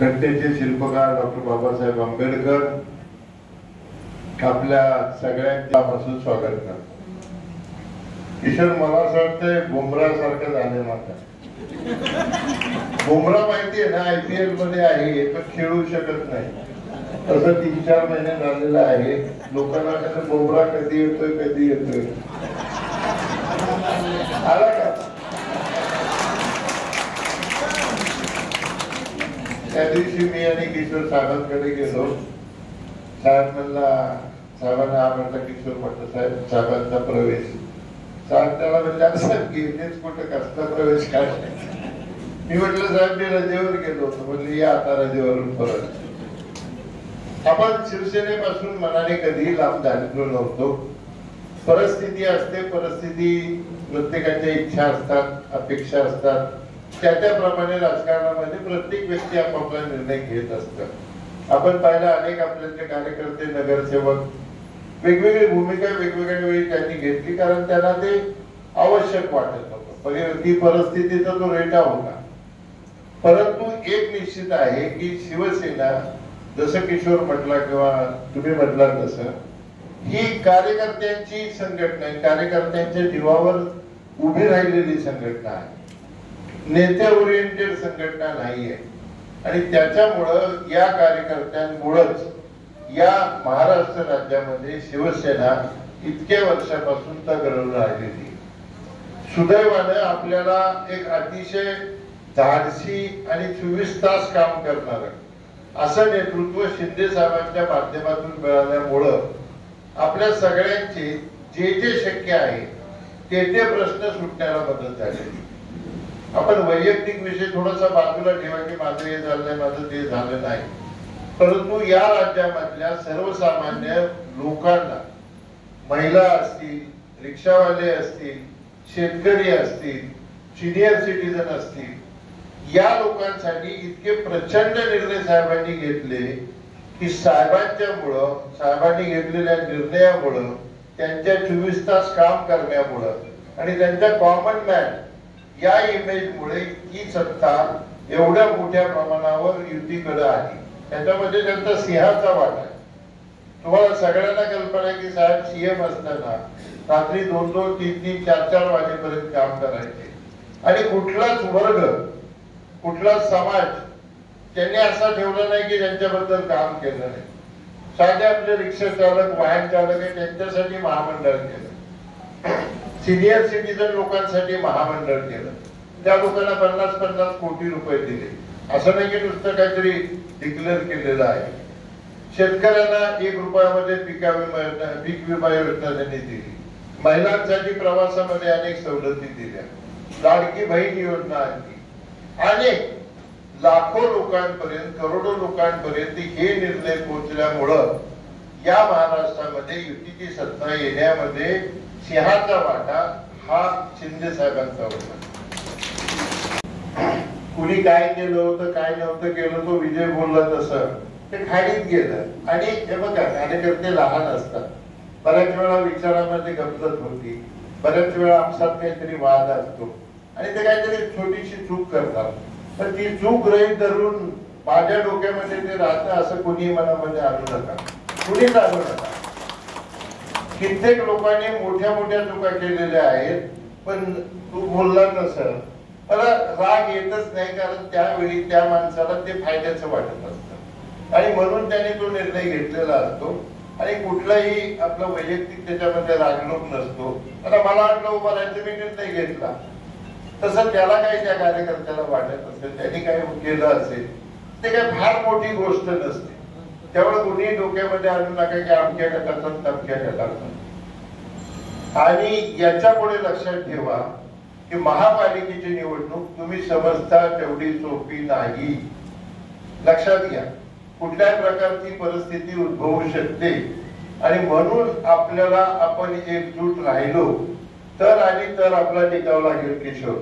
घटनेचे शिल्पकार डॉक्टर बाबासाहेब आंबेडकर आपल्या सगळ्यांच्या पासून स्वागत करतो। किशोर, मला असं वाटतंय बुमराह सारखं झालं मात्र बुमराह माहिती आहे ना, IPL मध्ये आहे पण खेळू शकत नाही, असं 3-4 महिने झालेलं आहे। लोकांना कसं बुमराह कधी येतोय आला का? त्या दिवशी मी आणि किशोर साहेबांकडे गेलो। साहेब म्हणला, साहेबांना आवडता किशोर म्हटलं, साहेबांचा प्रवेश। साहेब त्याला म्हणले, साहेब गेलेच कुठं, कसला प्रवेश काय? मी म्हटलं, साहेब मी रजेवर गेलो होतो। म्हणले, या आता रजेवरून परत। आपण शिवसेनेपासून मनाने कधी लांब झालेलो नव्हतो। परिस्थिती असते, परिस्थिती प्रत्येकाच्या इच्छा असतात, अपेक्षा असतात, त्याप्रमाणे राजकारणामध्ये प्रत्येक व्यक्ती आपापला निर्णय घेत असतात। आपण पाहिलं, अनेक आपल्यातले कार्यकर्ते, नगरसेवक वेगवेगळी भूमिका वेगवेगळ्या वेळी त्यांनी घेतली, कारण त्यांना ते आवश्यक वाटत होतं। ती परिस्थितीचा तो रेटा होता। परंतु एक निश्चित आहे की शिवसेना, जसं किशोर म्हटला किंवा तुम्ही म्हटला तसं, ही कार्यकर्त्यांची संघटना आहे, कार्यकर्त्यांच्या जीवावर उभी राहिलेली संघटना आहे, नेते ओरिएंटेड संघटना नाहीये। आणि त्याच्यामुळं या कार्यकर्त्यांमुळेच या महाराष्ट्र राज्यामध्ये शिवसेना इतक्या वर्षापासून तगरून राहिलेली। सुदैवानं आपल्याला एक अतिशय धाडसी आणि 24 तास काम करणारं असं नेतृत्व शिंदे साहेबांच्या माध्यमातून मिळाल्यामुळं आपल्या सगळ्यांचे जे जे शक्य आहे ते प्रश्न सुटण्याला मदत झाली। आपण वैयक्तिक विषय थोडासा बाजूला ठेवा की माझं हे झालंय, माझं ते झालं नाही, परंतु या राज्यामधल्या सर्वसामान्य लोकांना, महिला असतील, रिक्षावाले असतील, शेतकरी असतील, सिनियर सिटीजन असतील, या लोकांसाठी इतके प्रचंड निर्णय साहेबांनी घेतले की साहेबांनी घेतलेल्या निर्णयामुळं, त्यांच्या 24 तास काम करण्यामुळं आणि त्यांच्या कॉमन मॅन या इमेजमुळे ही सत्ता एवढ्या मोठ्या प्रमाणावर युतीकडे आली। त्याच्यामध्ये त्यांचा सिंहाचा वाटा आहे। तुम्हाला सगळ्यांना कल्पना आहे की साहेब CM असताना रात्री 2-2, 3-3, 4-4 वाजेपर्यंत काम करायचे आणि कुठलाच वर्ग, कुठलाच समाज त्यांनी असा ठेवला नाही की त्यांच्याबद्दल काम केलं नाही। साधे आपले रिक्षा चालक, वाहन चालक आहे, त्यांच्यासाठी महामंडळ केलं, सिनियर सिटीजन लोकांसाठी महामंडळ केलं, त्या लोकांना 50-50 कोटी रुपये दिले। असं नाही की नुसतं काहीतरी डिक्लेअर केलेलं आहे। शेतकऱ्यांना 1 रुपयामध्ये पीक विमा योजना त्यांनी दिली, महिलांसाठी प्रवासामध्ये अनेक सवलती दिल्या, लाडकी बहीण योजना आणली, अनेक लाखो लोकांपर्यंत, करोडो लोकांपर्यंत हे निर्णय पोहोचल्यामुळं या महाराष्ट्रामध्ये युतीची सत्ता येण्यामध्ये सिंहाचा वाटा हा शिंदे साहेबांचा होता। कुणी काय केलं होतं, काय नव्हतं केलं, तो विजय बोलला तसं ते खाडीत गेलं। आणि हे बघा, कार्यकर्ते लहान असतात, बऱ्याच वेळा विचारामध्ये गमजत होती, बऱ्याच वेळा आपसात काहीतरी वाद असतो आणि ते काहीतरी छोटीशी चूक करतात, पण ती चूक रहित धरून माझ्या डोक्यामध्ये ते राहतं असं कुणी मनामध्ये आणू नका, कुणीच आणू नका। कित्येक लोकांनी मोठ्या मोठ्या चुका केलेल्या आहेत, पण तू बोलला तसं मला राग येतच नाही, कारण त्यावेळी त्या माणसाला ते फायद्याचं वाटत असतं आणि म्हणून त्याने तो निर्णय घेतलेला असतो आणि कुठलाही आपला वैयक्तिक त्याच्यामध्ये रागलोक नसतो। आता मला वाटलं उभं राहायचं, मी निर्णय घेतला, तसं त्याला काही त्या कार्यकर्त्याला वाटत असेल, त्यांनी काही केलं असेल, ते काही फार मोठी गोष्ट नसते। त्यामुळे कुणी डोक्यामध्ये आणू नका की आमच्या गटाचा तमक्या गटाचा। आणि याच्या पुढे लक्षात ठेवा की महापालिकेची निवडणूक तुम्ही समजता तेवढी सोपी नाही। लक्षात घ्या, कुठल्याही प्रकारची परिस्थिती उद्भवू शकते आणि म्हणून आपल्याला आपण एकजूट राहिलो तर आणि तर आपला टिकाव लागेल किशोर।